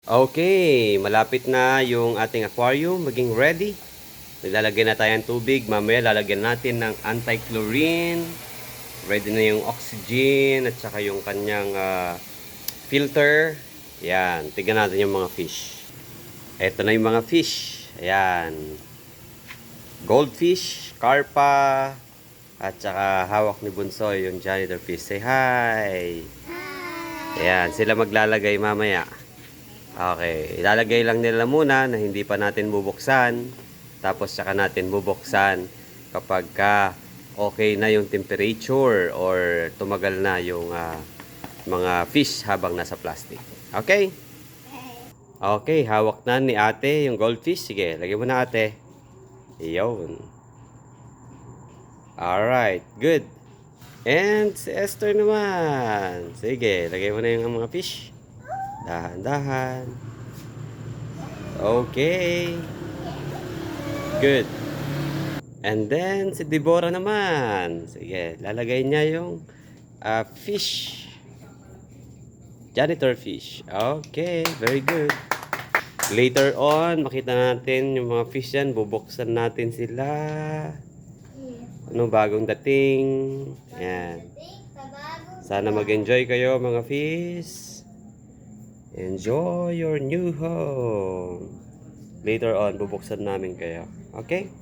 Okay, malapit na yung ating aquarium maging ready. Naglalagay na tayo ng tubig. Mamaya lalagyan natin ng anti-chlorine. Ready na yung oxygen at saka yung kanyang filter. Ayan, tignan natin yung mga fish. Ito na yung mga fish. Ayan. Goldfish, carpa, at saka hawak ni Bunsoy yung janitor fish. Say hi! Ayan, sila maglalagay mamaya. Okay, ilalagay lang nila muna na hindi pa natin bubuksan. Tapos saka natin bubuksan kapag okay na yung temperature or tumagal na yung mga fish habang nasa plastic. Okay? Okay, hawak na ni ate yung goldfish. Sige, lagyan mo na ate. Iyon. Alright, good. And si Esther naman. Sige, lagay mo na yung mga fish. Dahan-dahan. Okay. Good. And then, si Deborah naman. Sige, lalagay niya yung fish. Janitor fish. Okay, very good. Later on, makita natin yung mga fish yan. Bubuksan natin sila. Anong bagong dating. Yan. Sana mag-enjoy kayo mga fish. Enjoy your new home. Later on, bubuksan namin kayo. Okay?